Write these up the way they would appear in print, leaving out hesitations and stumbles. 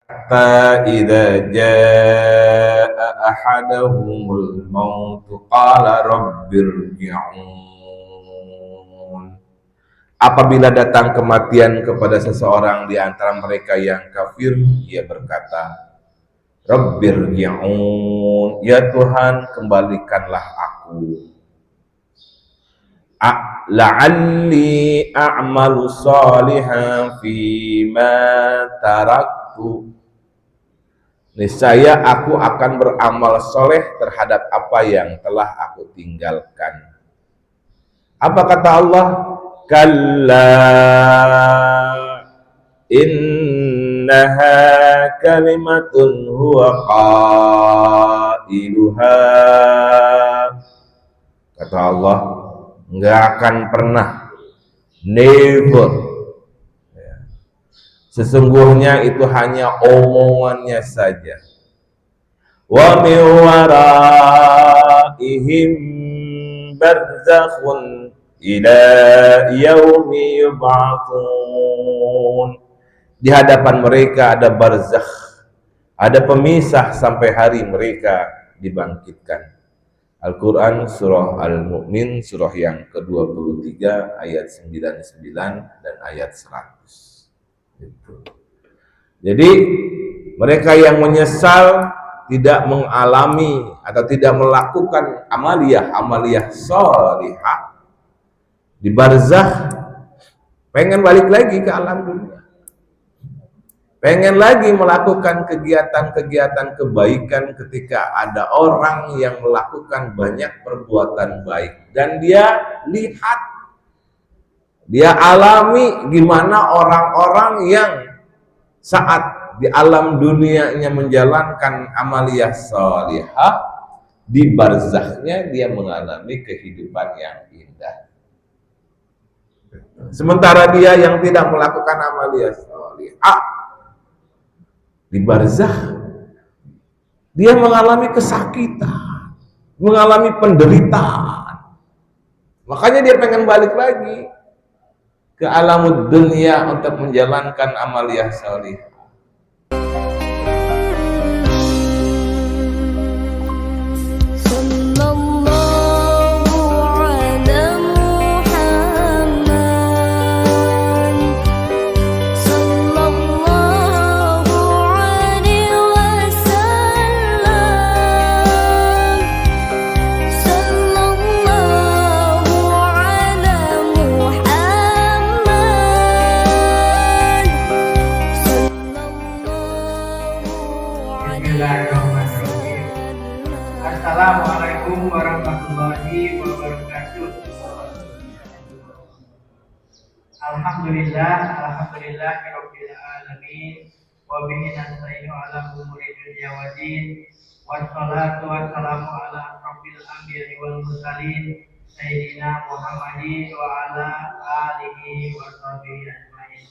hatta idza jaa ahaduhumul maut qala rabbirji'un. Apabila datang kematian kepada seseorang di antara mereka yang kafir, ia berkata, rabbirji'un, ya Tuhan, kembalikanlah aku. La'alli a'malu salihan fima taraktu. Niscaya aku akan beramal soleh terhadap apa yang telah aku tinggalkan. Apa kata Allah? Kalla innaha kalimatun huwa qailuha. Kata Allah, nggak akan pernah, never. Sesungguhnya itu hanya omongannya saja. Wa min waraihim barzakhun ila yaumi yub'atsun. Di hadapan mereka ada barzakh, ada pemisah sampai hari mereka dibangkitkan. Al-Quran surah Al-Mu'min, surah yang ke-23 ayat 99 dan ayat 100. Jadi mereka yang menyesal tidak mengalami atau tidak melakukan amaliyah sholihah di barzakh, pengen balik lagi ke alam dunia, pengen lagi melakukan kegiatan-kegiatan kebaikan ketika ada orang yang melakukan banyak perbuatan baik dan dia lihat, dia alami gimana orang-orang yang saat di alam dunianya menjalankan amaliyah sholihah, di barzakhnya dia mengalami kehidupan yang indah. Sementara dia yang tidak melakukan amaliyah sholihah, di barzakh dia mengalami kesakitan, mengalami penderitaan. Makanya dia pengen balik lagi ke alam dunia untuk menjalankan amaliyah sholihah. Assalamualaikum warahmatullahi wabarakatuh. Alhamdulillahirabbil alamin wa bihi nasta'inu ala umuri dunya waddin. Wassalatu wassalamu ala asrofil anbiya'i wal mursalin sayyidina Muhammadin wa ala alihi wa sahbihi ajmain.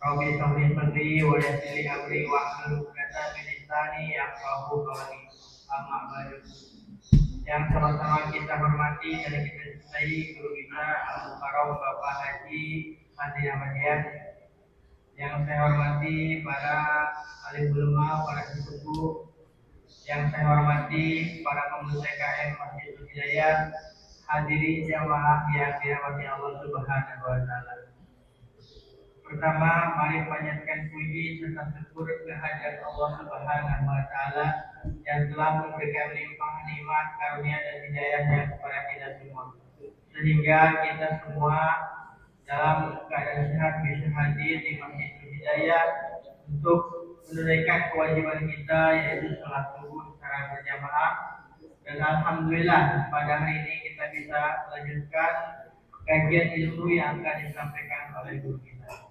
Rabbi sholli sadri wa yassir li amri wa hlul 'uqdatam min lisani yafqahu qawli. Amma ba'du. Yang sama-sama kita hormati dan kita cintai guru kita Al-Mukarram Bapak Haji Hadi Ahmadiyah. Yang saya hormati para alim ulama, para sesepuh. Yang saya hormati para pengurus TKM Masjidul Hidayah, hadirin jamaah yang dirahmati Allah Subhanahu wa taala. Pertama, mari panjatkan puji serta syukur kehadirat Allah Subhanahu wa taala yang telah memberikan limpah nikmat, karunia dan hidayahnya kepada kita semua. Sehingga kita semua dalam keadaan sehat bisa hadir di Masjidul Hidayah untuk menunaikan kewajiban kita, yaitu salat subuh secara berjamaah. Dan alhamdulillah pada hari ini kita bisa melanjutkan kajian ilmu yang akan disampaikan oleh guru kita.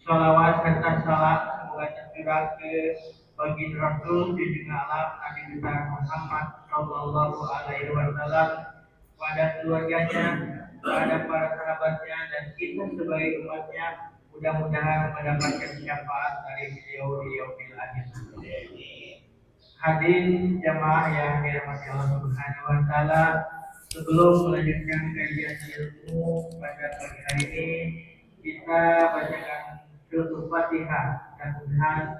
Salawat serta salam semoga tercurah ke baginda Rasul junjungan alam Nabi besar Muhammad Sallallahu Alaihi Wasallam, pada keluarganya, pada para sahabatnya, dan kita sebagai umatnya. Mudah-mudahan mendapatkan syafaat dari beliau di yaumil akhir. Hadirin jamaah yang dirahmati Allah Subhanahu wa taala, sebelum melanjutkan kajian ilmu pada pagi hari ini, kita bacakan surat Al-Fatihah. Mudah-mudahan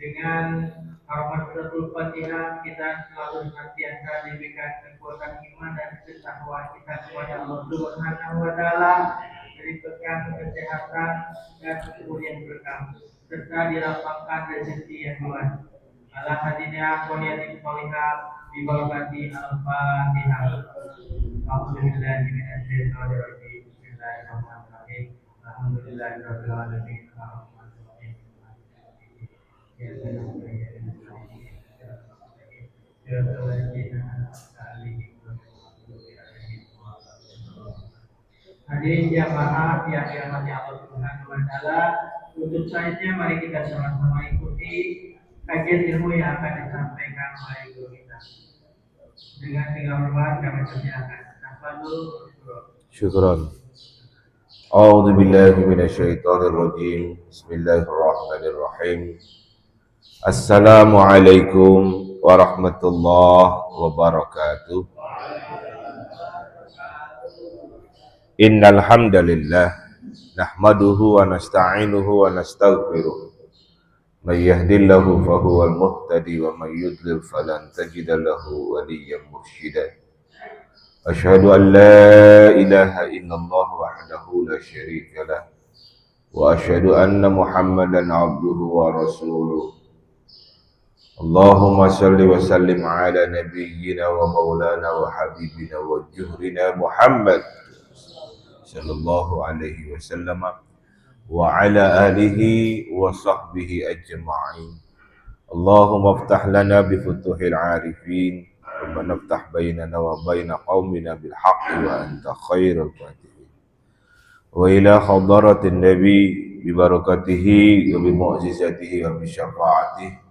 Dengan hormat suratul Fatihah kita selalu senantiasa diberikan kekuatan iman dan ketakwaan kita kepada Allah Subhanahu wa taala, diberikan kesehatan dan kemudian berkah serta dilapangkan rezeki yang luas. Ala hadinya qoniyatin sholihah bibarakati al-Fatihah. A'udzubillahi minasyaitonir rajim. Bismillahirrahmanirrahim. Alhamdulillahirabbil alamin. Hadirin jamaah yang dirahmati Allah Subhanahu wa taala, untuk selanjutnya mari kita sama-sama ikuti kajian ilmu yang akan disampaikan oleh guru kita. Dengan segala hormat kami persilakan. Syukran. A'udzu billahi minasyaitonir rajim. Bismillahirrahmanirrahim. Assalamualaikum warahmatullahi wabarakatuh. Innal hamdalillah nahmaduhu wa nasta'inuhu wa nastaghfiruh. May yahdihillahu fahuwal muhtadi wa may yudlil falan tajida lahu waliyyan mursyida. Asyhadu an la ilaha illallah wahdahu la syarika lah wa asyhadu anna Muhammadan abduhu wa rasuluh. Allahumma salli wa sallim ala nabiyyina wa maulana wa habibina wa juhrina Muhammad sallallahu alaihi wasallam wa ala alihi wa sahbihi ajma'in. Allahumma aftah lana bi futuhil arifin wa naftah bainana wa baina qaumina bil haqqi wa anta khairul fatihin. Wa ila hadaratin nabi bi barakatihi wa bi mu'jizatihi wa bi syafaatihi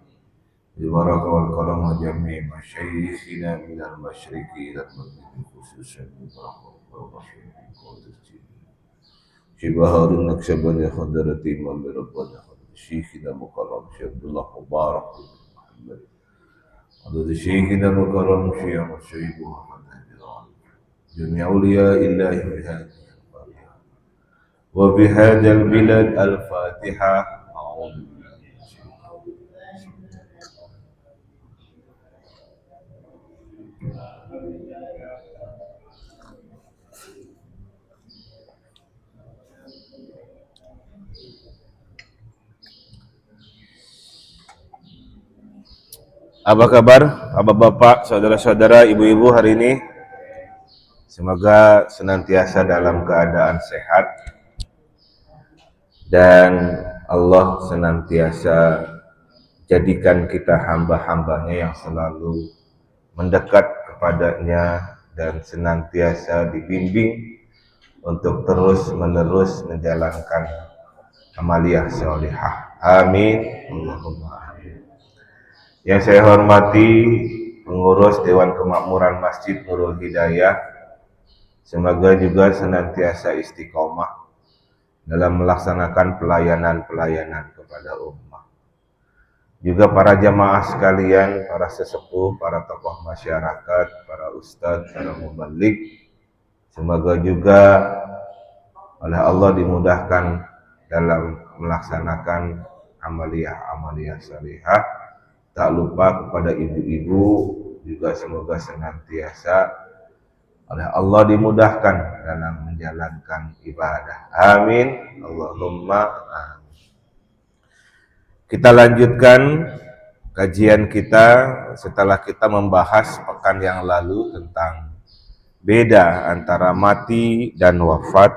bi baraka wal karam wa jami' masyayikhina min al masyriqi ila al maghribi khususan bi barakah wa rahmah Syibahadun Naksabani Khadarati Imam Rabbana Syekhina Mukarram Syekh Abdullah Mubarak Muhammad Adad Syekhina Mukarram Syekh Syekh Muhammad Hadiran Jami' awliya illahi bihadhi al-Fatiha wa bihadal bilad al-Fatiha. Apa kabar bapak-bapak, saudara-saudara, ibu-ibu hari ini? Semoga senantiasa dalam keadaan sehat dan Allah senantiasa jadikan kita hamba-hambanya yang selalu mendekat kepadanya dan senantiasa dibimbing untuk terus-menerus menjalankan amaliyah sholihah. Amin. Allahumma amin. Yang saya hormati pengurus Dewan Kemakmuran Masjid Nurul Hidayah, semoga juga senantiasa istiqomah dalam melaksanakan pelayanan-pelayanan kepada ummah. Juga para jamaah sekalian, para sesepuh, para tokoh masyarakat, para ustadz, para mubalik, semoga juga oleh Allah dimudahkan dalam melaksanakan amaliyah salihah. Tak lupa kepada ibu-ibu juga semoga senantiasa oleh Allah dimudahkan dalam menjalankan ibadah. Amin. Allahumma amin. Kita lanjutkan kajian kita setelah kita membahas pekan yang lalu tentang beda antara mati dan wafat.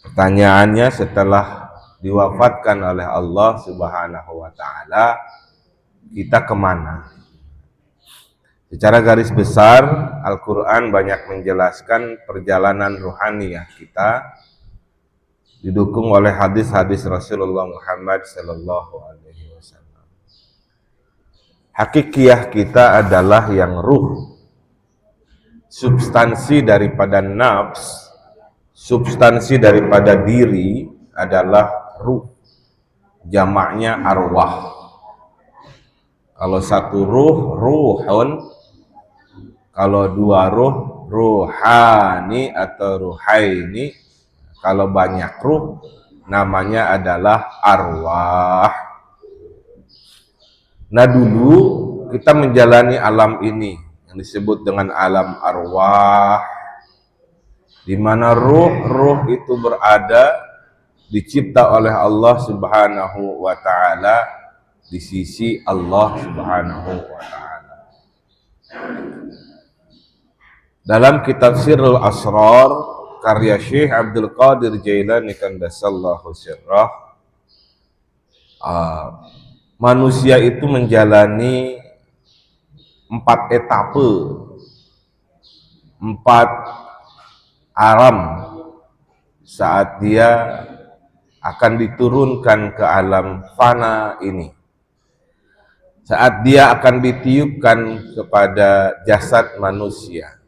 Pertanyaannya, setelah diwafatkan oleh Allah Subhanahu wa ta'ala, kita kemana? Secara garis besar, Al-Quran banyak menjelaskan perjalanan ruhaniyah kita, didukung oleh hadis-hadis Rasulullah Muhammad sallallahu alaihi wasallam. Hakikiyah kita adalah yang ruh, substansi daripada nafs, substansi daripada diri adalah ruh, jamaknya arwah. Kalau satu ruh, ruhun. Kalau dua ruh, ruhani atau ruhaini. Kalau banyak ruh, namanya adalah arwah. Nah dulu kita menjalani alam ini yang disebut dengan alam arwah, di mana ruh itu berada, dicipta oleh Allah Subhanahu wa taala di sisi Allah Subhanahu wa taala. Dalam kitab Sirrul Asrar karya Syekh Abdul Qadir Jailani Qaddasallahu sirrah, manusia itu menjalani 4 etape, 4 alam saat dia akan diturunkan ke alam fana ini. Saat dia akan ditiupkan kepada jasad manusia.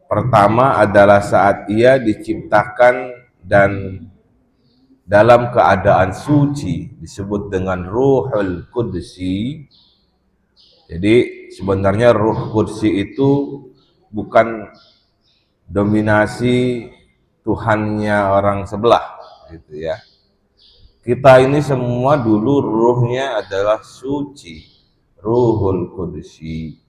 Pertama adalah saat ia diciptakan dan dalam keadaan suci, disebut dengan Ruhul Qudsi. Jadi sebenarnya Ruh Qudsi itu bukan dominasi Tuhannya orang sebelah, gitu ya. Kita ini semua dulu ruhnya adalah suci, Ruhul Qudsi.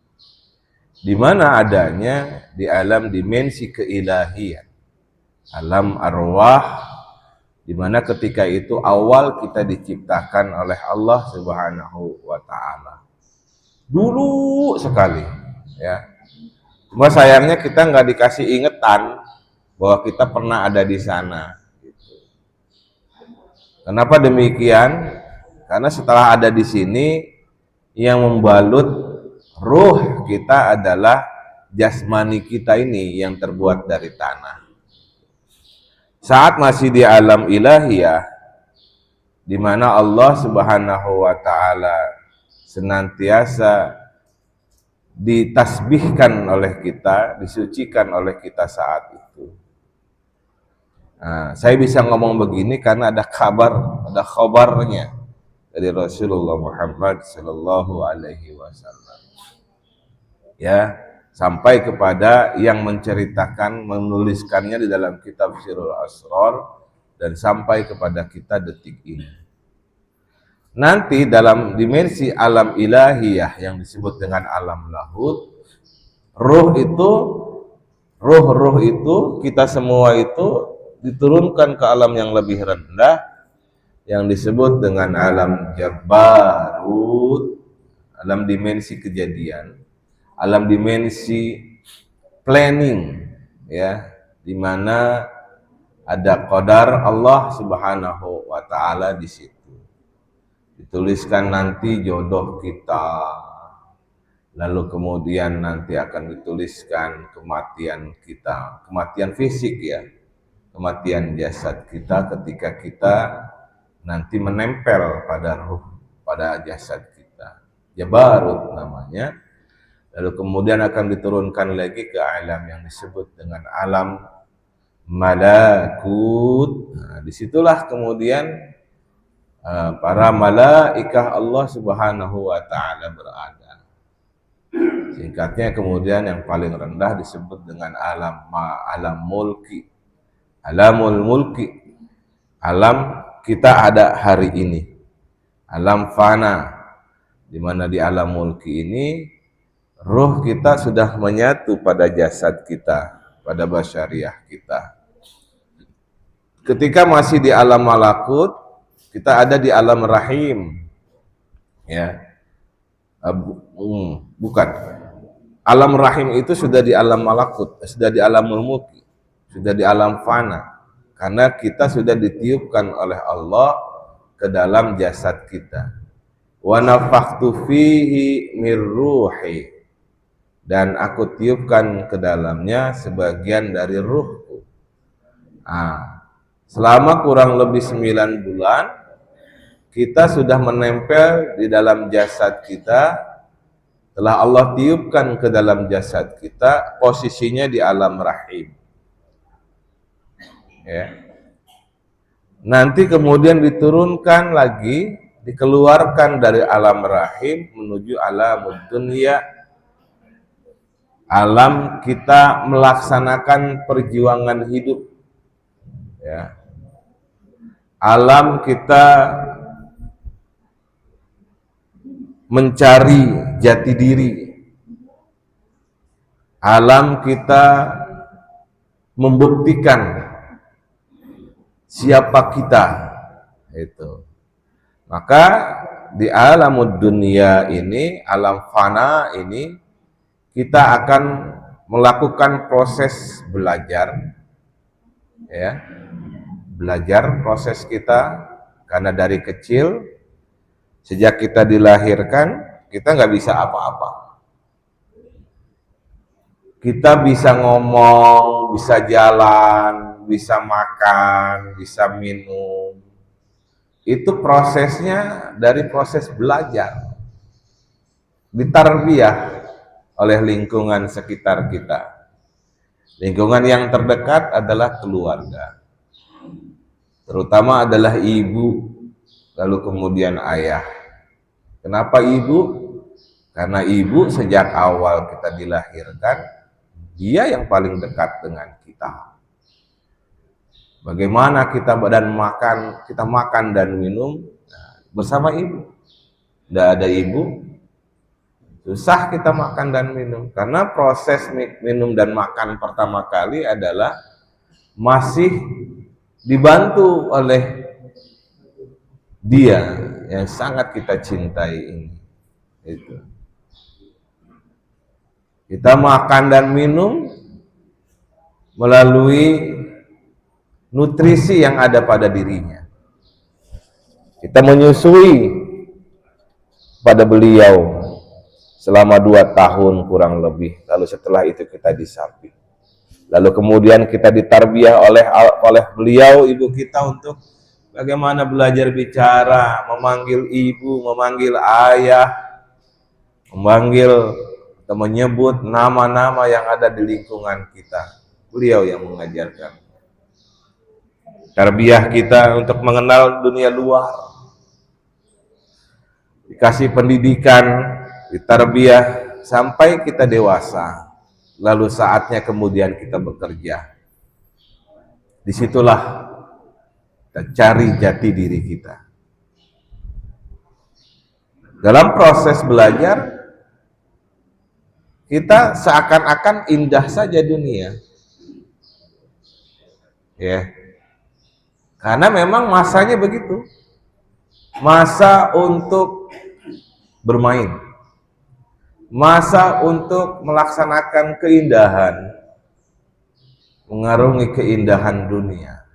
Di mana adanya di alam dimensi keilahian, alam arwah, di mana ketika itu awal kita diciptakan oleh Allah Subhanahu wa taala. Dulu sekali, ya. Cuma sayangnya kita nggak dikasih ingetan bahwa kita pernah ada di sana. Kenapa demikian? Karena setelah ada di sini, yang membalut ruh kita adalah jasmani kita ini yang terbuat dari tanah. Saat masih di alam ilahiyah, di mana Allah Subhanahu wa taala senantiasa ditasbihkan oleh kita, disucikan oleh kita saat itu. Nah, saya bisa ngomong begini karena ada khabarnya dari Rasulullah Muhammad sallallahu alaihi wasallam. Ya, sampai kepada yang menceritakan, menuliskannya di dalam kitab Sirrul Asrar dan sampai kepada kita detik ini. Nanti dalam dimensi alam ilahiyah yang disebut dengan alam lahut, ruh itu kita semua itu diturunkan ke alam yang lebih rendah yang disebut dengan alam Jabarut, alam dimensi kejadian, alam dimensi planning, ya, di mana ada qadar Allah Subhanahu wa taala di situ. Dituliskan nanti jodoh kita, lalu kemudian nanti akan dituliskan kematian kita, kematian fisik, ya, kematian jasad kita ketika kita nanti menempel pada ruh, pada jasad kita. Jabarut namanya. Lalu kemudian akan diturunkan lagi ke alam yang disebut dengan alam malakut. Nah, disitulah kemudian para malaikah Allah Subhanahu wa taala berada. Singkatnya kemudian yang paling rendah disebut dengan alam mulki. Alamul mulki. Alam kita ada hari ini. Alam fana. Di mana di alam mulki ini ruh kita sudah menyatu pada jasad kita, pada basyariah kita. Ketika masih di alam malakut, kita ada di alam rahim, ya. Bukan. Alam rahim itu sudah di alam malakut, sudah di alamul mulki, sudah di alam fana. Karena kita sudah ditiupkan oleh Allah ke dalam jasad kita. Wa nafakhtu fihi mir ruhi, dan aku tiupkan ke dalamnya sebagian dari ruhku. Selama kurang lebih 9 bulan, kita sudah menempel di dalam jasad kita. Telah Allah tiupkan ke dalam jasad kita, posisinya di alam rahim. Ya. Nanti kemudian diturunkan lagi, dikeluarkan dari alam rahim menuju alam dunia. Alam kita melaksanakan perjuangan hidup, ya. Alam kita mencari jati diri. Alam kita membuktikan siapa kita itu. Maka di alamud dunia ini, alam fana ini, kita akan melakukan proses belajar, ya, belajar proses kita, karena dari kecil sejak kita dilahirkan kita nggak bisa apa-apa. Kita bisa ngomong, bisa jalan, bisa makan, bisa minum. Itu prosesnya dari proses belajar, ditarbiyah oleh lingkungan sekitar kita. Lingkungan yang terdekat adalah keluarga, terutama adalah ibu, lalu kemudian ayah. Kenapa ibu? Karena ibu sejak awal kita dilahirkan, dia yang paling dekat dengan kita. Bagaimana kita makan dan minum bersama ibu. Tidak ada ibu, susah kita makan dan minum. Karena proses minum dan makan pertama kali adalah masih dibantu oleh dia yang sangat kita cintai ini. Itu. Kita makan dan minum melalui nutrisi yang ada pada dirinya. Kita menyusui pada beliau selama 2 tahun kurang lebih. Lalu setelah itu kita disamping. Lalu kemudian kita ditarbiyah oleh beliau, ibu kita, untuk bagaimana belajar bicara, memanggil ibu, memanggil ayah, memanggil atau menyebut nama-nama yang ada di lingkungan kita. Beliau yang mengajarkan. Tarbiyah kita untuk mengenal dunia luar. Dikasih pendidikan, ditarbiyah sampai kita dewasa. Lalu saatnya kemudian kita bekerja. Disitulah kita cari jati diri kita. Dalam proses belajar, kita seakan-akan indah saja dunia, ya, karena memang masanya begitu, masa untuk bermain, masa untuk melaksanakan keindahan, mengarungi keindahan dunia,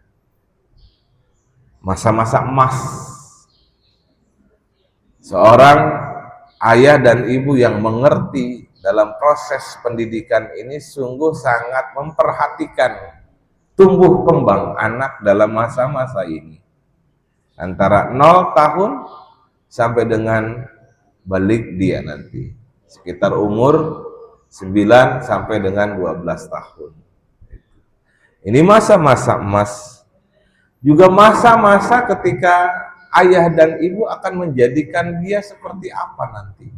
masa-masa emas. Seorang ayah dan ibu yang mengerti dalam proses pendidikan ini sungguh sangat memperhatikan tumbuh kembang anak dalam masa-masa ini. Antara 0 tahun sampai dengan balik dia nanti. Sekitar umur 9 sampai dengan 12 tahun. Ini masa-masa emas. Juga masa-masa ketika ayah dan ibu akan menjadikan dia seperti apa nanti.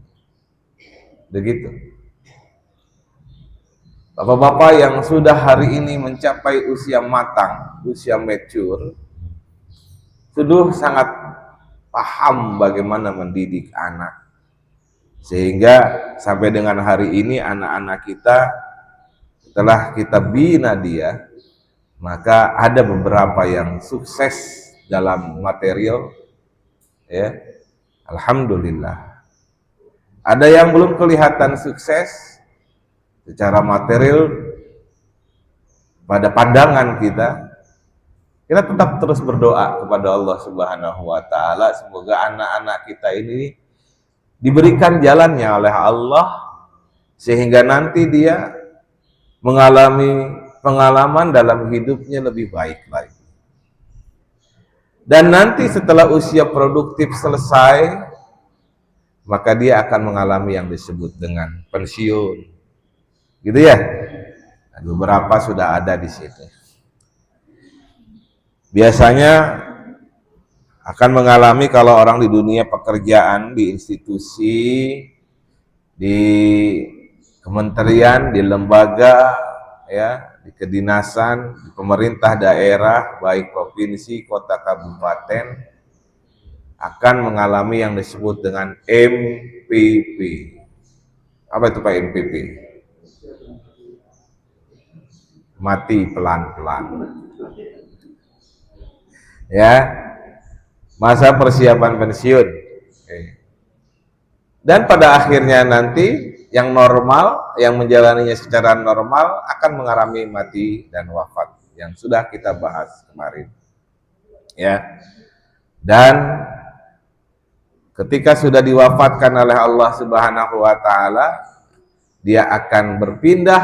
Begitu. Bapak-bapak yang sudah hari ini mencapai usia matang, usia mature, sudah sangat paham bagaimana mendidik anak. Sehingga sampai dengan hari ini anak-anak kita, setelah kita bina dia, maka ada beberapa yang sukses dalam material, ya, alhamdulillah. Ada yang belum kelihatan sukses secara material pada pandangan kita tetap terus berdoa kepada Allah Subhanahu wa Ta'ala, semoga anak-anak kita ini diberikan jalannya oleh Allah sehingga nanti dia mengalami pengalaman dalam hidupnya lebih baik lagi. Dan nanti setelah usia produktif selesai, maka dia akan mengalami yang disebut dengan pensiun. Gitu ya. Beberapa sudah ada di situ. Biasanya akan mengalami kalau orang di dunia pekerjaan, di institusi, di kementerian, di lembaga, ya, di kedinasan, di pemerintah daerah, baik provinsi, kota, kabupaten, akan mengalami yang disebut dengan MPP. Apa itu Pak MPP? Mati pelan-pelan. Ya, masa persiapan pensiun. Dan pada akhirnya nanti yang normal, yang menjalaninya secara normal akan mengalami mati dan wafat yang sudah kita bahas kemarin. Ya. Dan ketika sudah diwafatkan oleh Allah Subhanahu wa taala, dia akan berpindah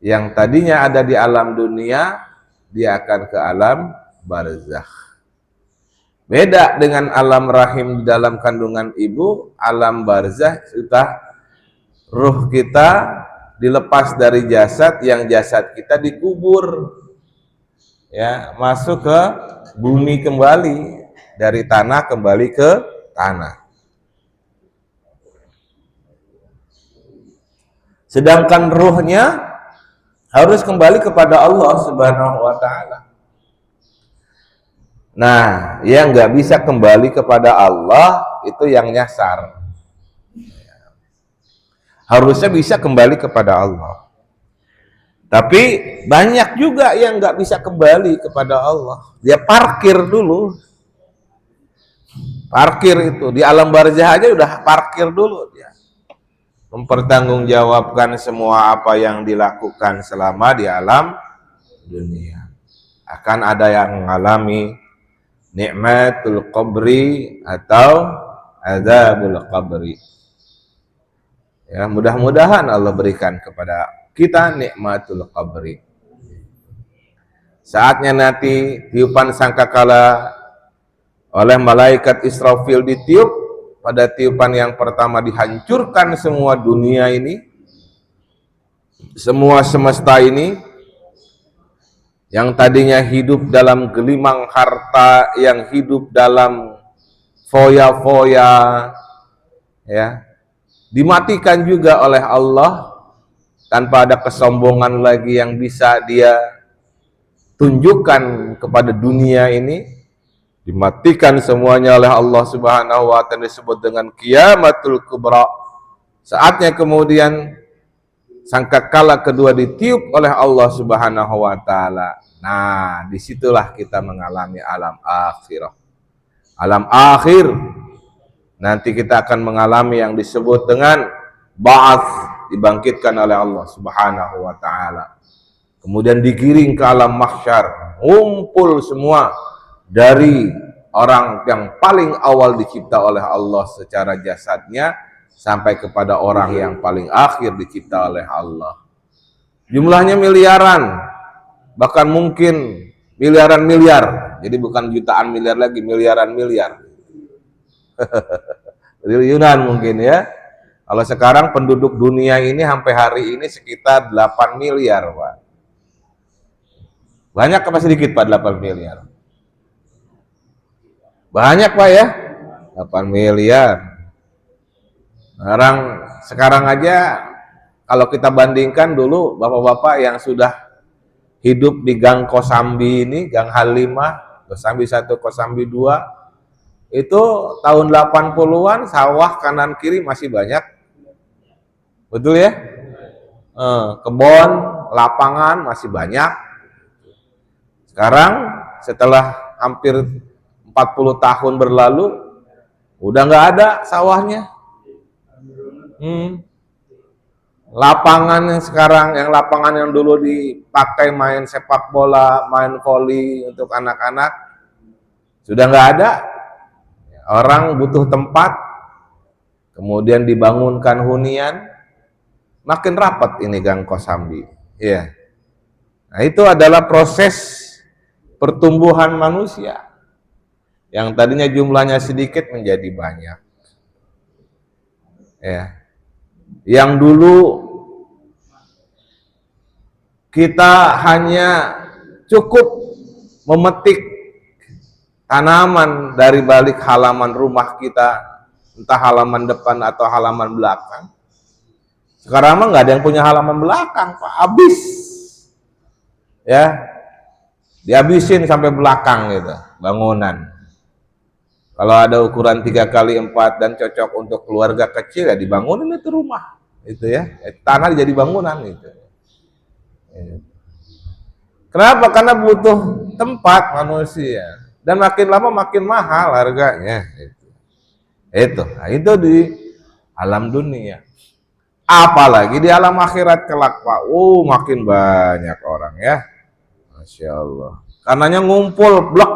yang tadinya ada di alam dunia, dia akan ke alam barzakh. Beda dengan alam rahim di dalam kandungan ibu, alam barzakh sudah ruh kita dilepas dari jasad, yang jasad kita dikubur. Ya, masuk ke bumi kembali, dari tanah kembali ke tanah. Sedangkan ruhnya harus kembali kepada Allah Subhanahu wa taala. Nah, yang nggak bisa kembali kepada Allah itu yang nyasar. Harusnya bisa kembali kepada Allah. Tapi banyak juga yang nggak bisa kembali kepada Allah. Dia parkir dulu. Parkir itu di alam barzakh aja udah parkir dulu dia. Mempertanggungjawabkan semua apa yang dilakukan selama di alam dunia. Akan ada yang mengalami nikmatul qabri atau azabul qabri. Ya, mudah-mudahan Allah berikan kepada kita nikmatul qabri. Saatnya nanti tiupan sangkakala oleh malaikat Israfil ditiup, pada tiupan yang pertama dihancurkan semua dunia ini, semua semesta ini, yang tadinya hidup dalam gelimang harta, yang hidup dalam foya-foya, ya, dimatikan juga oleh Allah tanpa ada kesombongan lagi yang bisa dia tunjukkan kepada dunia ini. Dimatikan semuanya oleh Allah Subhanahu wa taala, disebut dengan qiyamatul kubra. Saatnya kemudian sangkakala kedua ditiup oleh Allah Subhanahu wa taala. Nah, disitulah kita mengalami alam akhirah. Alam akhir nanti kita akan mengalami yang disebut dengan ba'ats, dibangkitkan oleh Allah Subhanahu wa taala. Kemudian digiring ke alam mahsyar, ngumpul semua dari orang yang paling awal dicipta oleh Allah secara jasadnya sampai kepada orang yang paling akhir dicipta oleh Allah. Jumlahnya miliaran, bahkan mungkin miliaran miliar. Jadi bukan jutaan miliar lagi, miliaran miliar. Triliunan mungkin ya. Kalau sekarang penduduk dunia ini sampai hari ini sekitar 8 miliar, Pak. Banyak apa sedikit, Pak, 8 miliar? Banyak, Pak, ya. 8 miliar. Sekarang aja kalau kita bandingkan dulu bapak-bapak yang sudah hidup di Gang Kosambi ini, Gang Halimah, Kosambi 1, Kosambi 2, itu tahun 80-an sawah kanan kiri masih banyak. Betul ya? Kebun, lapangan masih banyak. Sekarang setelah hampir 40 tahun berlalu, udah nggak ada sawahnya. Lapangan yang sekarang, lapangan yang dulu dipakai main sepak bola, main voli untuk anak-anak, sudah nggak ada. Orang butuh tempat, kemudian dibangunkan hunian, makin rapat ini Gang Kosambi. Ya. Nah, itu adalah proses pertumbuhan manusia yang tadinya jumlahnya sedikit menjadi banyak. Ya. Yang dulu kita hanya cukup memetik tanaman dari balik halaman rumah kita, entah halaman depan atau halaman belakang. Sekarang mah nggak ada yang punya halaman belakang, Pak. Habis, ya, dihabisin sampai belakang gitu, bangunan. Kalau ada ukuran 3x4 dan cocok untuk keluarga kecil ya dibangunin itu rumah, itu ya. Tanah jadi bangunan itu. Kenapa? Karena butuh tempat manusia dan makin lama makin mahal harganya. Nah, itu di alam dunia. Apalagi di alam akhirat kelak Pak. Makin banyak orang ya. Masya Allah. Karenanya ngumpul blok.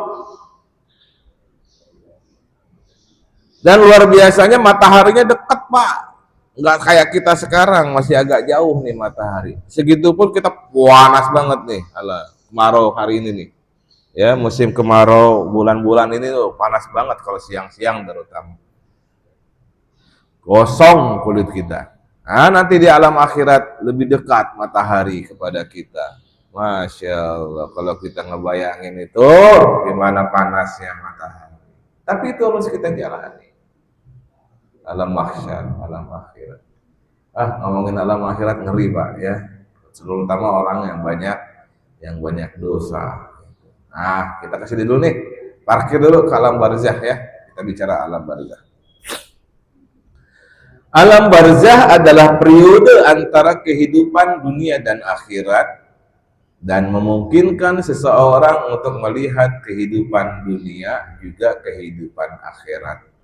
Dan luar biasanya mataharinya dekat Pak. Nggak kayak kita sekarang, masih agak jauh nih matahari. Segitupun kita panas banget nih. Alah, kemarau hari ini nih. Ya, musim kemarau bulan-bulan ini tuh panas banget kalau siang-siang terutama. Gosong kulit kita. Nah, nanti di alam akhirat lebih dekat matahari kepada kita. Masya Allah, kalau kita ngebayangin itu gimana panasnya matahari. Tapi itu harus kita jalani. Alam mahsyar, alam akhirat. Ngomongin alam akhirat ngeri Pak ya. Terutama orang yang banyak dosa. Nah, kita kasih dulu nih. Parkir dulu ke alam barzah ya. Kita bicara alam barzah. Alam barzah adalah periode antara kehidupan dunia dan akhirat dan memungkinkan seseorang untuk melihat kehidupan dunia juga kehidupan akhirat.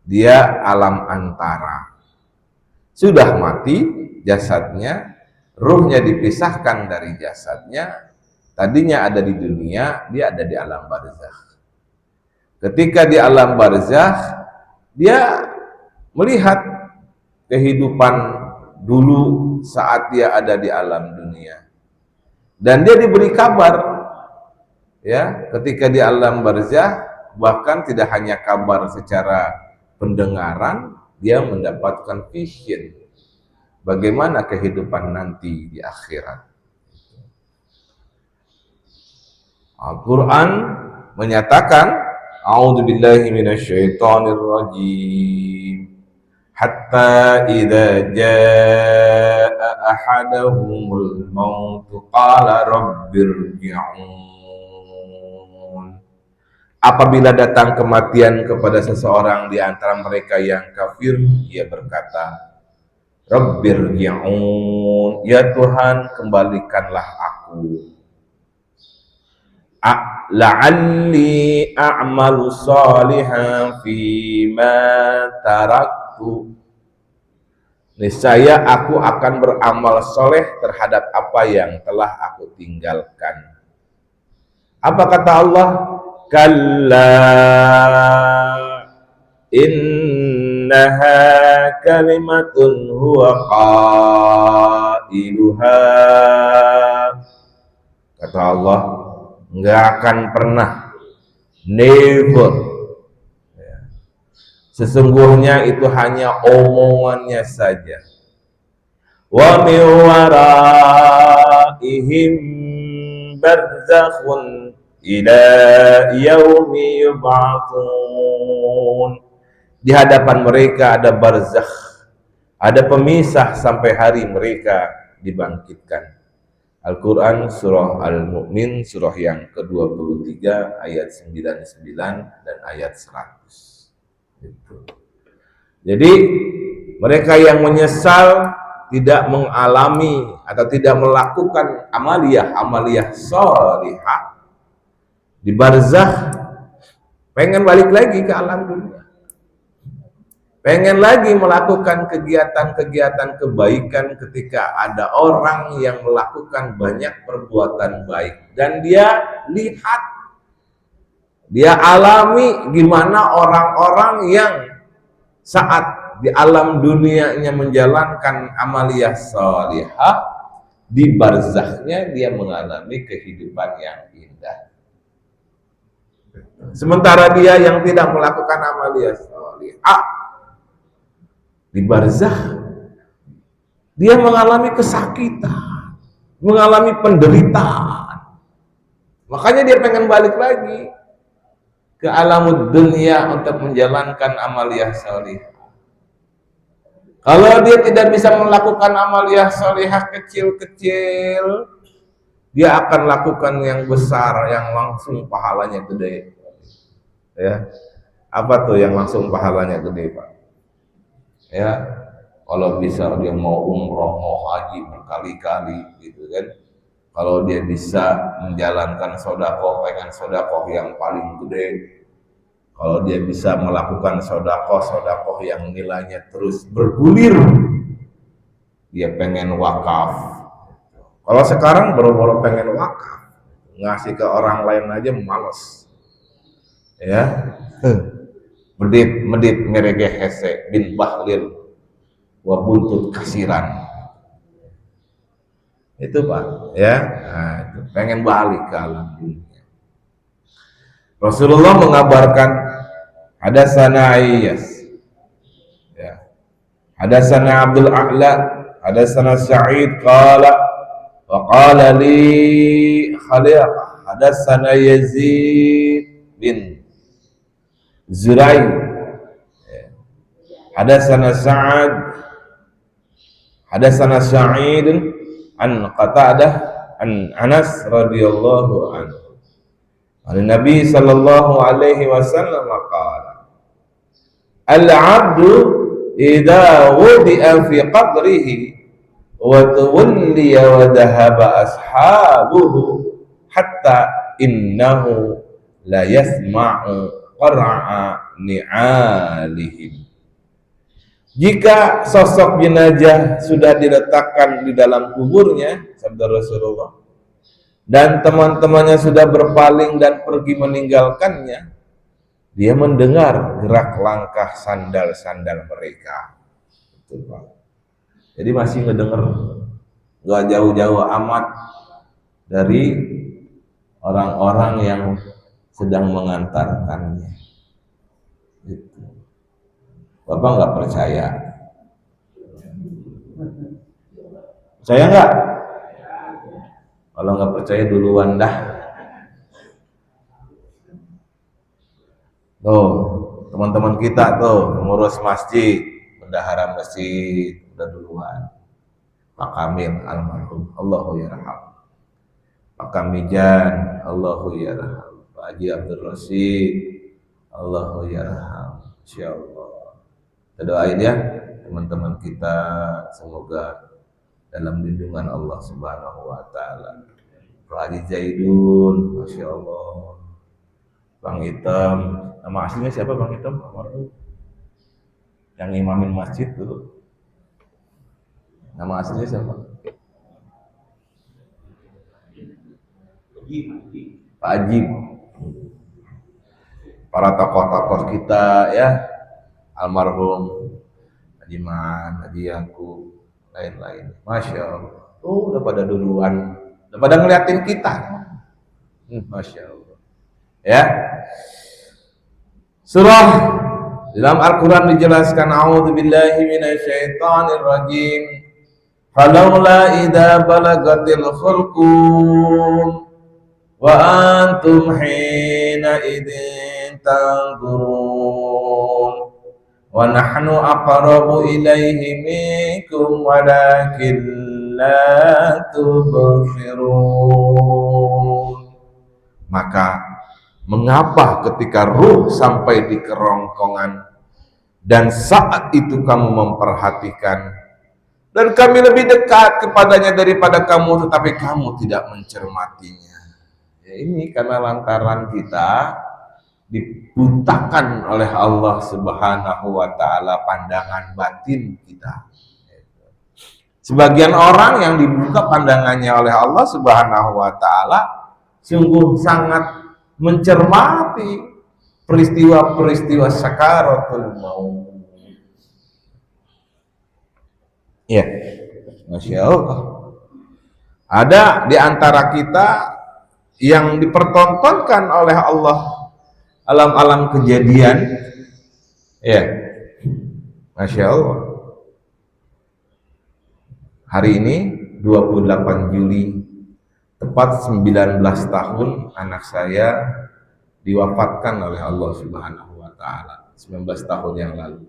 Dia alam antara. Sudah mati jasadnya, ruhnya dipisahkan dari jasadnya, tadinya ada di dunia, dia ada di alam barzah. Ketika di alam barzah, dia melihat kehidupan dulu saat dia ada di alam dunia. Dan dia diberi kabar ya, ketika di alam barzah, bahkan tidak hanya kabar secara pendengaran, dia mendapatkan vision bagaimana kehidupan nanti di akhirat. Al-Quran menyatakan, A'udzubillahi minasyaitonirrajim. Hatta idza jaa ahadahumul maut qala rabbirji'un. Apabila datang kematian kepada seseorang di antara mereka yang kafir, ia berkata, Rabbirji'un, ya Tuhan, kembalikanlah aku. La'alli a'malu salihan fima taraktu. Niscaya aku akan beramal soleh terhadap apa yang telah aku tinggalkan. Apa kata Allah? Kalla innaha kalimatun huwa qailuha. Kata Allah, nggak akan pernah, never. Sesungguhnya itu hanya omongannya saja. Wa min waraihim barzakhun ila yaumi yub'atsun. Di hadapan mereka ada barzakh, ada pemisah sampai hari mereka dibangkitkan. Al-Quran surah Al-Mu'min surah yang ke-23 ayat 99 dan ayat 100. Jadi mereka yang menyesal tidak mengalami atau tidak melakukan amaliyah sholihah di barzakh, pengen balik lagi ke alam dunia, pengen lagi melakukan kegiatan-kegiatan kebaikan ketika ada orang yang melakukan banyak perbuatan baik dan dia lihat, dia alami gimana orang-orang yang saat di alam dunianya menjalankan amaliyah sholihah, di barzakhnya dia mengalami kehidupan yang indah. Sementara dia yang tidak melakukan amaliyah sholihah, di barzakh dia mengalami kesakitan, mengalami penderitaan. Makanya dia pengen balik lagi ke alam dunia untuk menjalankan amaliyah sholihah. Kalau dia tidak bisa melakukan amaliyah sholihah kecil-kecil, dia akan lakukan yang besar, yang langsung pahalanya gede. Ya. Apa tuh yang langsung pahalanya gede, Pak? Ya, kalau bisa dia mau umroh, mau haji berkali-kali gitu kan. Kalau dia bisa menjalankan sodakoh, pengen sodakoh yang paling gede. Kalau dia bisa melakukan sodakoh yang nilainya terus bergulir, dia pengen wakaf. Kalau sekarang baru-baru pengen wakaf, ngasih ke orang lain aja males. Ya, medit merege hese bin bahlil wa buntut kasiran. Itu Pak, ya. Nah, itu pengen balik ke alam dunia. Rasulullah mengabarkan hadasana Iyas, ya. Hadasana Abdul A'la, hadasana Sa'id qala wa qala li Khalid, hadasana Yazid bin Zurai, hadasana Sa'ad, hadasana Sa'id an Qatadah an Anas radhiyallahu anhu. Nabi sallallahu alaihi wasallam qala al-'abdu idza wudi'a fi qabrihi wa tuwalliya wa dhahaba ashabuhu hatta innahu la yasma'u qar'a ni'alihim. Jika sosok jenazah sudah diletakkan di dalam kuburnya, sabda Rasulullah, dan teman-temannya sudah berpaling dan pergi meninggalkannya, dia mendengar gerak langkah sandal-sandal mereka. Betul, Pak. Jadi masih ngedenger, gak jauh-jauh amat dari orang-orang yang sedang mengantarkannya. Gitu. Bapak nggak percaya? Percaya nggak? Kalau nggak percaya duluan dah. Tuh, teman-teman kita tuh pengurus masjid, bendahara masjid udah duluan. Pak Kamil almarhum, Allahu yarham. Pak Kamijan, Allahu yarham. Pak Haji Abdul Rasid, Allahu yarham. Insyaallah. Kita doain ya teman-teman kita, semoga dalam lindungan Allah Subhanahu wa taala. Pak Haji Zaidun, Masya Allah. Bang Hitam, nama aslinya siapa Bang Hitam? Almarhum yang imamin masjid dulu. Nama aslinya siapa? Pak Ajib. Para tokoh-tokoh kita ya, almarhum Haji Man, Haji Yakub, lain-lain. Masya Allah. Oh, udah pada duluan, udah pada ngeliatin kita. Masya Allah. Ya. Surah dalam Al-Quran dijelaskan, a'udzubillahi minasyaitonir rajim. Falaula idza balagatil khulqum wa antum hina idzin tanzurun wa nahnu aqrabu ilaihi minkum walakin la tubsirun. Maka mengapa ketika ruh sampai di kerongkongan dan saat itu kamu memperhatikan dan kami lebih dekat kepadanya daripada kamu, tetapi kamu tidak mencermatinya. Ya, ini karena lantaran kita dibutakan oleh Allah Subhanahu wa taala pandangan batin kita. Sebagian orang yang dibuka pandangannya oleh Allah Subhanahu wa taala sungguh sangat mencermati peristiwa-peristiwa sakaratul maut. Ya, Masya Allah. Ada di antara kita yang dipertontonkan oleh Allah alam-alam kejadian, ya, Masya Allah. Hari ini 28 Juli, tepat 19 tahun anak saya diwafatkan oleh Allah Subhanahu wa taala. 19 tahun yang lalu.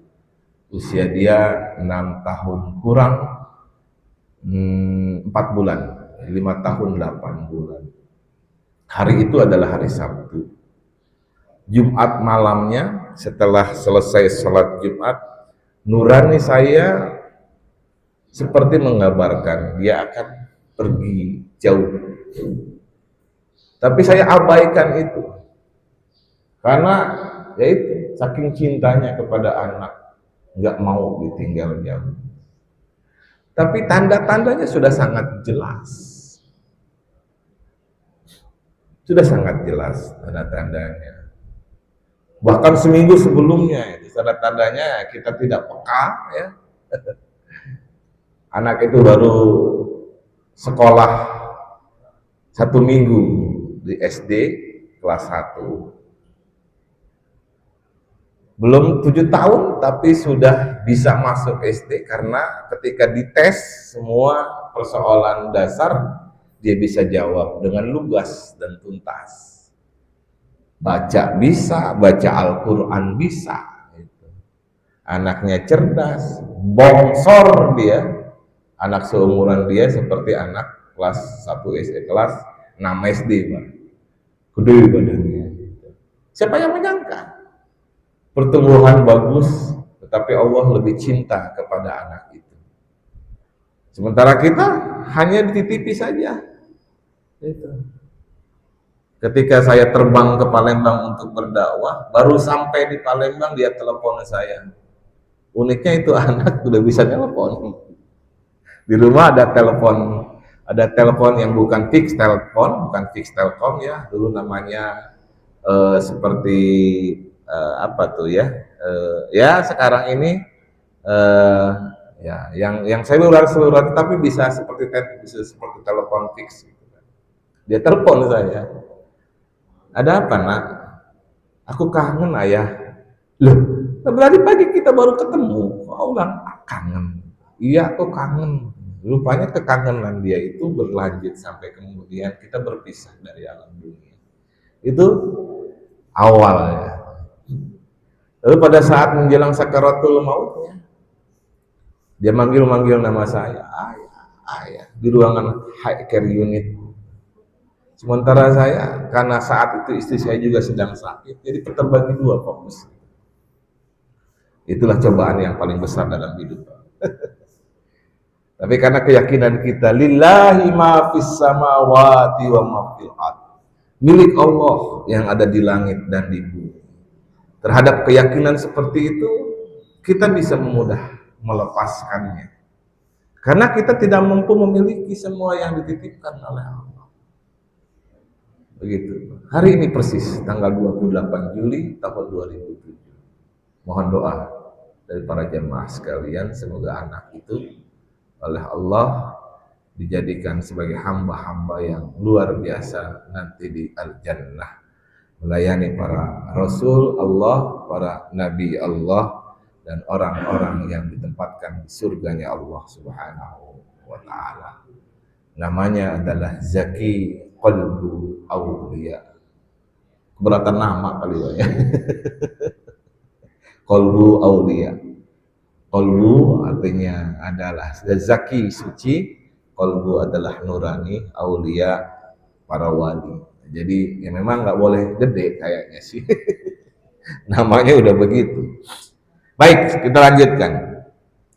Usia dia 6 tahun kurang 4 bulan, 5 tahun 8 bulan. Hari itu adalah hari Sabtu. Jumat malamnya setelah selesai sholat Jumat, nurani saya seperti mengabarkan dia akan pergi jauh. Tapi saya abaikan itu. Karena ya itu, saking cintanya kepada anak, nggak mau ditinggal jauh. Tapi tanda-tandanya sudah sangat jelas. Sudah sangat jelas tanda-tandanya. Bahkan seminggu sebelumnya itu tanda-tandanya kita tidak peka ya. Anak itu baru sekolah 1 minggu di SD kelas 1. Belum 7 tahun tapi sudah bisa masuk SD karena ketika dites semua persoalan dasar dia bisa jawab dengan lugas dan tuntas. Baca bisa, baca Al-Quran bisa. Anaknya cerdas, bongsor dia. Anak seumuran dia seperti anak kelas 1 SD, kelas 6 SD, Pak. Gede badannya. Siapa yang menyangka? Pertumbuhan bagus, tetapi Allah lebih cinta kepada anak itu. Sementara kita hanya dititipi saja. Itu. Ketika saya terbang ke Palembang untuk berdakwah, baru sampai di Palembang dia telepon saya. Uniknya itu anak udah bisa telepon. Di rumah ada telepon yang bukan fix telepon, bukan fix telkom ya. Dulu namanya seperti apa tuh ya? Ya sekarang ini ya yang seluler tapi bisa seperti telepon fix. Dia telepon saya. Ada apa nak? Aku kangen ayah. Loh, berarti pagi kita baru ketemu. Kau ulang kangen. Iya aku kangen. Rupanya kekangenan dia itu berlanjut sampai kemudian kita berpisah dari alam dunia. Itu awalnya. Lalu pada saat menjelang sakaratul mautnya, dia manggil nama saya, ayah, di ruangan high care unit. Sementara saya, karena saat itu istri saya juga sedang sakit, jadi terbagi 2 fokus. Itulah cobaan yang paling besar dalam hidup. Tapi karena keyakinan kita, lillahi ma fis samawati wa ma fil ardh, milik Allah yang ada di langit dan di bumi. Terhadap keyakinan seperti itu, kita bisa mudah melepaskannya. Karena kita tidak mampu memiliki semua yang dititipkan oleh Allah. Begitu. Hari ini persis tanggal 28 Juli tahun 2007. Mohon doa dari para jemaah sekalian, semoga anak itu oleh Allah dijadikan sebagai hamba-hamba yang luar biasa nanti di Al-Jannah, melayani para Rasul Allah, para Nabi Allah, dan orang-orang yang ditempatkan di surganya Allah Subhanahu wa Ta'ala. Namanya adalah Zaki Qalbu Awliya. Keberatan nama kali ya. Qalbu Awliya. Qalbu artinya adalah Zaki, suci. Qalbu adalah nurani, Awliya para wali. Jadi ya memang nggak boleh gede kayaknya sih. Namanya udah begitu. Baik, kita lanjutkan.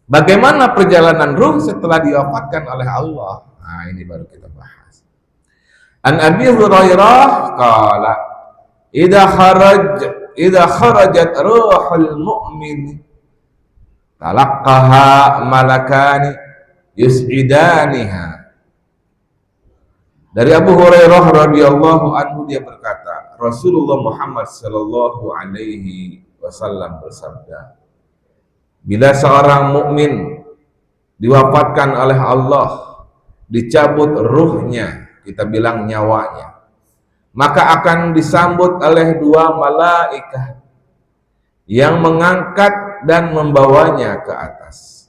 Bagaimana perjalanan ruh setelah diwafatkan oleh Allah? Nah, ini baru kita bahas. An Abi Hurairah qala, idza kharajat ruhul mu'min talaqqaha malakani yus'idaniha. Dari Abu Hurairah radhiyallahu anhu dia berkata, Rasulullah Muhammad sallallahu alaihi wasallam bersabda, bila seorang mukmin diwafatkan oleh Allah, dicabut ruhnya, kita bilang nyawanya, maka akan disambut oleh 2 malaikat yang mengangkat dan membawanya ke atas.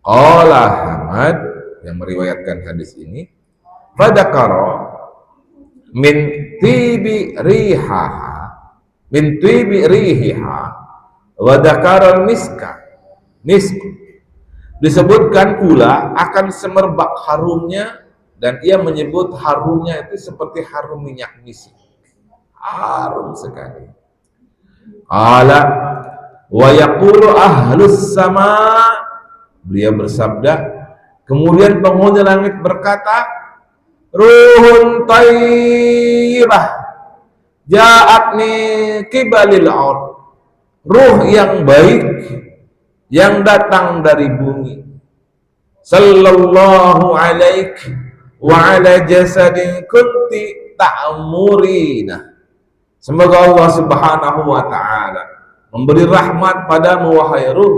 Qala Ahmad yang meriwayatkan hadis ini, fadakara min tibi rihiha wa dakara miska. Disebutkan pula akan semerbak harumnya, dan ia menyebut harumnya itu seperti harum minyak misik. Harum sekali. Qala wa yaqulu ahlus sama, beliau bersabda, kemudian penghuni langit berkata, ruhun tayyibah ja'at min qibalil ard, ruh yang baik yang datang dari bumi, sallallahu alaihi wa ala jasadin kunti ta'murina, semoga Allah subhanahu wa ta'ala memberi rahmat padamu wahai ruh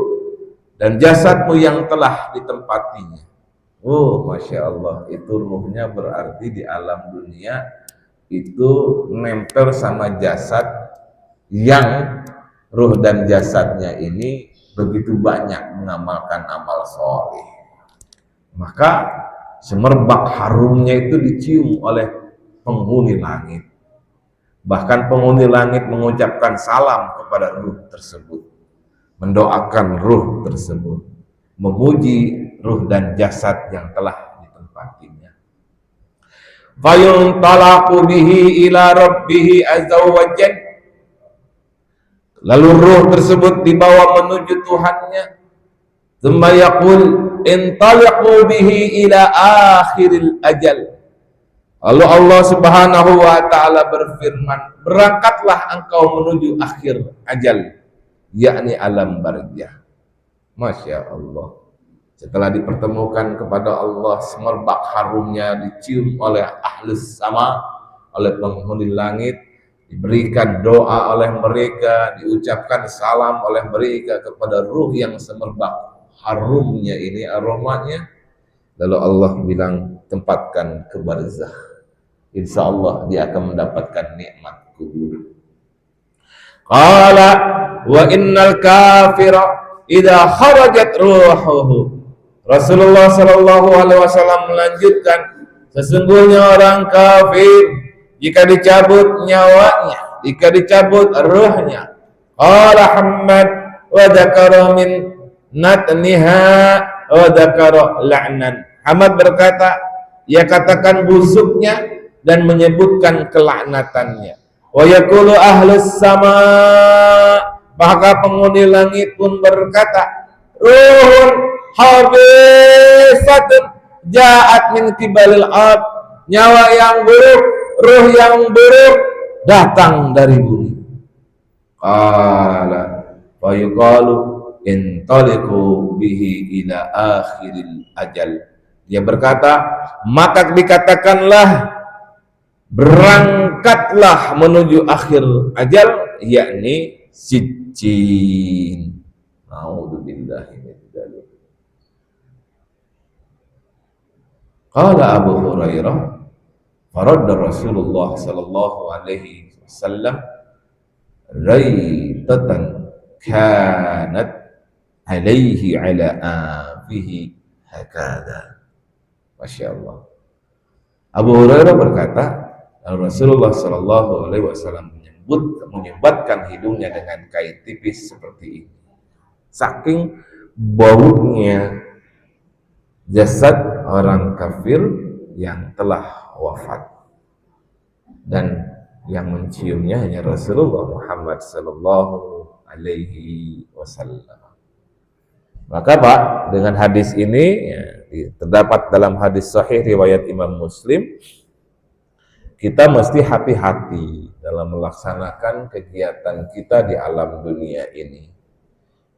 dan jasadmu yang telah ditempatinya. Oh, Masya Allah, itu ruhnya berarti di alam dunia itu nempel sama jasad yang ruh dan jasadnya ini begitu banyak mengamalkan amal soleh. Maka semerbak harumnya itu dicium oleh penghuni langit. Bahkan penghuni langit mengucapkan salam kepada ruh tersebut, mendoakan ruh tersebut, memuji ruh dan jasad yang telah ditempatinya. Fayuntalaqu bihi ila rabbih azza wa jalla, lalu ruh tersebut dibawa menuju Tuhannya. Tsumma yaqul intaliqu bihi ila akhiril ajal, lalu Allah subhanahu wa ta'ala berfirman, berangkatlah engkau menuju akhir ajal, yakni alam barzakh. Masya Allah, setelah dipertemukan kepada Allah, semerbak harumnya dicium oleh ahlus sama, oleh penghuni langit, diberikan doa oleh mereka, diucapkan salam oleh mereka kepada ruh yang semerbak harumnya ini, aromanya. Lalu Allah bilang, tempatkan ke barzakh, insya Allah dia akan mendapatkan nikmat kubur. Qala wa innal kafira idza kharajat ruhuhu, Rasulullah sallallahu alaihi wasallam melanjutkan, sesungguhnya orang kafir jika dicabut nyawanya, jika dicabut ruhnya, qala Muhammad wa dzakara min natniha wa dzakara la'nan, Ahmad berkata, ia katakan busuknya dan menyebutkan kelaknatannya. Wa yaqulu ahlus sama, maka penghuni langit pun berkata, ruhun habisatun ja'at min qibalil ard, nyawa yang buruk, ruh yang buruk datang dari bumi. Qala fa yuqalu intaliqu bihi ila akhiril ajal, dia berkata, maka dikatakanlah berangkatlah menuju akhir ajal, yakni Sijjin. A'udzubillahi min dzalik. Qala Abu Hurairah, faradda Rasulullah sallallahu alaihi wasallam raitatan kanat alaihi ala afihi hakadha. Masya Allah. Abu Hurairah berkata, Rasulullah sallallahu alaihi wasallam menyumbatkan hidungnya dengan kain tipis seperti ini. Saking baunya jasad orang kafir yang telah wafat, dan yang menciumnya hanya Rasulullah Muhammad sallallahu alaihi wasallam. Maka Pak, dengan hadis ini ya, terdapat dalam hadis sahih riwayat Imam Muslim, kita mesti hati-hati dalam melaksanakan kegiatan kita di alam dunia ini.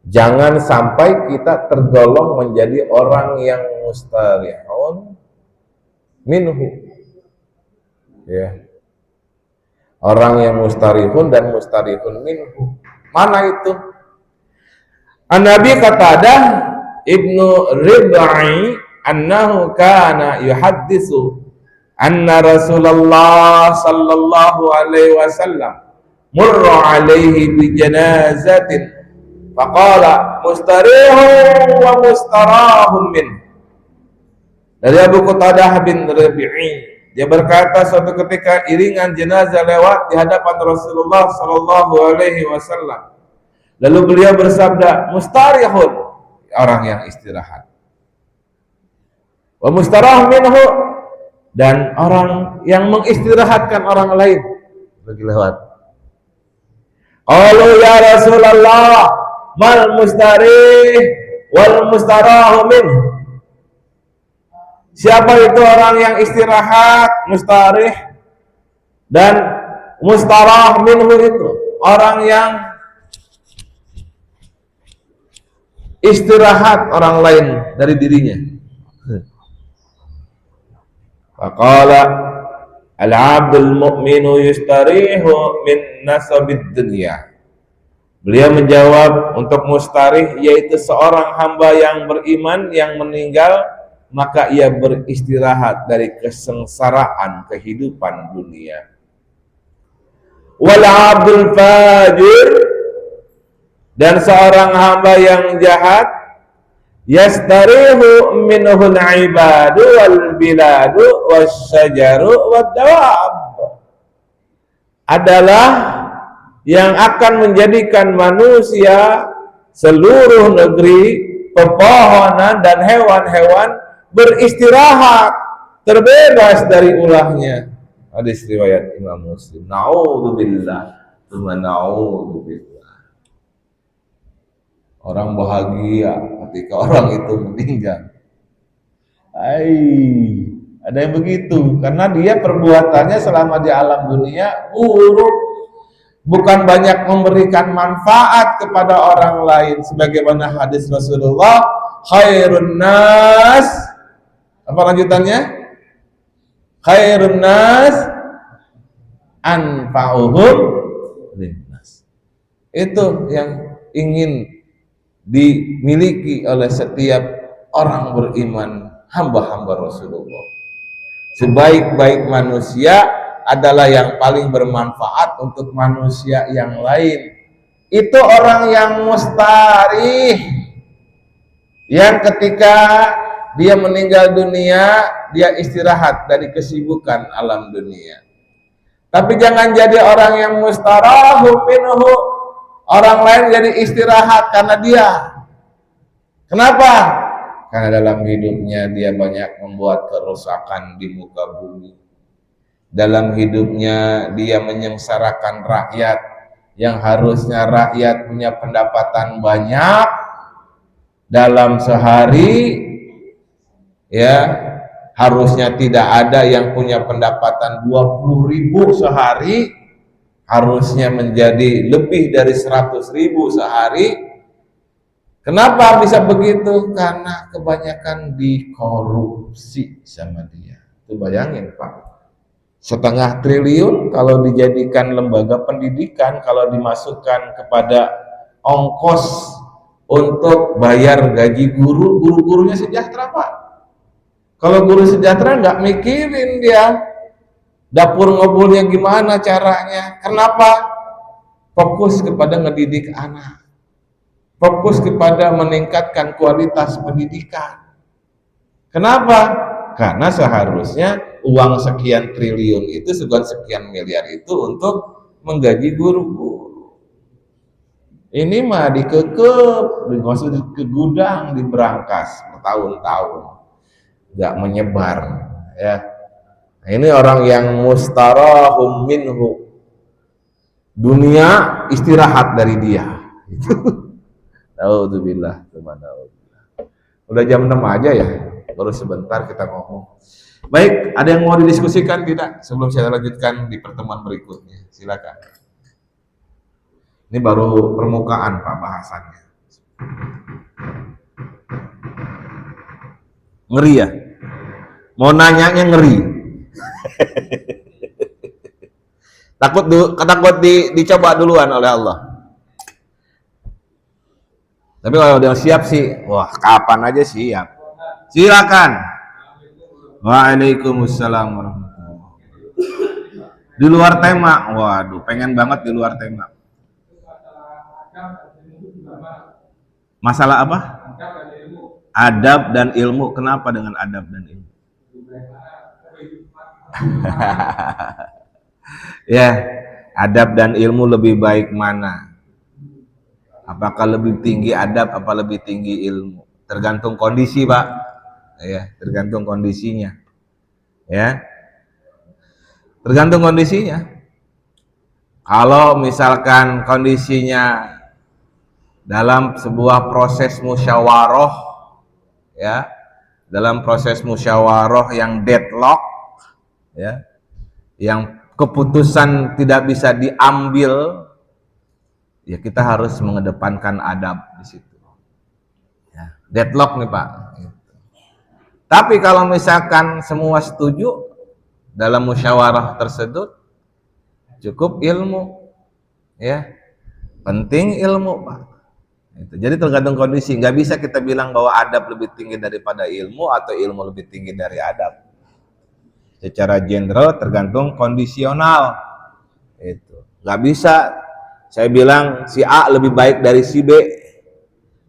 Jangan sampai kita tergolong menjadi orang yang mustarihun minhu. Ya. Orang yang mustarihun dan mustarihun minhu. Mana itu? An-Nabi Qatadah Ibnu Rib'i annahu kana yuhaddisu anna Rasulullah sallallahu alaihi wasallam murra alaihi bi janazatin faqala mustarihun wa mustarahun min. Dari Abu Qatadah bin Rib'i, dia berkata, suatu ketika iringan jenazah lewat di hadapan Rasulullah sallallahu alaihi wasallam. Lalu beliau bersabda, mustarihun, orang yang istirahat, wa mustarah minhu, dan orang yang mengistirahatkan orang lain bagi lewat. Qalu ya Rasulullah, mal mustarih wal mustarahu minhu. Siapa itu orang yang istirahat, mustarih, dan mustarah minhu itu orang yang istirahat orang lain dari dirinya. Faqala al-'abdul mu'minu yustarihu min nasabid dunya. Beliau menjawab, untuk mustarih yaitu seorang hamba yang beriman yang meninggal, maka ia beristirahat dari kesengsaraan kehidupan dunia. Wal 'abdul fajir, dan seorang hamba yang jahat, yastarihu minhul ibadu wal biladu wasyajaru wad dawab, adalah yang akan menjadikan manusia, seluruh negeri, pepohonan dan hewan-hewan beristirahat, terbebas dari ulahnya. Hadis riwayat Imam Muslim. Na'udzubillah, tsumma na'udzubillah. Orang bahagia ketika orang itu meninggal. Ada yang begitu, karena dia perbuatannya selama di alam dunia buruk, bukan banyak memberikan manfaat kepada orang lain, sebagaimana hadis Rasulullah, khairun nas, apa lanjutannya? Khairun nas anfa'uhum linnas. Itu yang ingin dimiliki oleh setiap orang beriman, hamba-hamba Rasulullah. Sebaik-baik manusia adalah yang paling bermanfaat untuk manusia yang lain. Itu orang yang mustarih, yang ketika dia meninggal dunia, dia istirahat dari kesibukan alam dunia. Tapi jangan jadi orang yang mustarahu minhu, orang lain jadi istirahat karena dia. Kenapa? Karena dalam hidupnya dia banyak membuat kerusakan di muka bumi. Dalam hidupnya dia menyengsarakan rakyat, yang harusnya rakyat punya pendapatan banyak dalam sehari, ya harusnya tidak ada yang punya pendapatan 20.000 sehari, harusnya menjadi lebih dari 100.000 sehari. Kenapa bisa begitu? Karena kebanyakan dikorupsi sama dia. Itu bayangin Pak, 1,5 triliun kalau dijadikan lembaga pendidikan, kalau dimasukkan kepada ongkos untuk bayar gaji guru, guru-gurunya sejahtera Pak. Kalau guru sejahtera nggak mikirin dia dapur ngobulnya gimana caranya. Kenapa? Fokus kepada ngedidik anak, fokus kepada meningkatkan kualitas pendidikan. Kenapa? Karena seharusnya uang sekian triliun itu, sekian miliar itu untuk menggaji guru-guru. Ini mah dikekep, dimasuk ke gudang, diberangkas bertahun-tahun, nggak menyebar, ya. Nah, ini orang yang mustarahum minhu, dunia istirahat dari dia. Naudzubillah. Udah jam 6 aja ya, baru sebentar kita ngomong. Baik, ada yang mau didiskusikan tidak sebelum saya lanjutkan di pertemuan berikutnya? Silakan. Ini baru permukaan Pak bahasannya. Ngeri ya? Mau nanyanya ngeri. takut dicoba duluan oleh Allah. Tapi kalau udah siap sih, wah kapan aja siap. Silakan. Waalaikumsalam warahmatullahi wabarakatuh. Di luar tema, waduh, pengen banget di luar tema. Masalah apa? Adab dan ilmu. Kenapa dengan adab dan ilmu? Ya, adab dan ilmu lebih baik mana? Apakah lebih tinggi adab, apa lebih tinggi ilmu? Tergantung kondisi, Pak. Ya, tergantung kondisinya. Ya. Tergantung kondisinya. Kalau misalkan kondisinya dalam sebuah proses musyawarah, ya, dalam proses musyawarah yang deadlock, ya, yang keputusan tidak bisa diambil, ya kita harus mengedepankan adab di situ. Ya, deadlock nih Pak. Tapi kalau misalkan semua setuju dalam musyawarah tersebut, cukup ilmu, ya, penting ilmu Pak. Jadi tergantung kondisi, nggak bisa kita bilang bahwa adab lebih tinggi daripada ilmu atau ilmu lebih tinggi dari adab. Secara general tergantung kondisional, itu nggak bisa saya bilang si A lebih baik dari si B,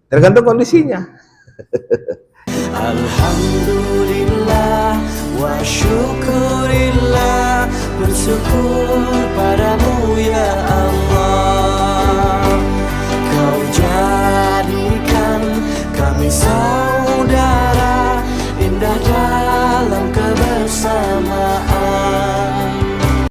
tergantung kondisinya. Alhamdulillah wa syukurillah, bersyukur padamu ya Allah. Kau jadikan kami saudara, indah dalam kebersamaan.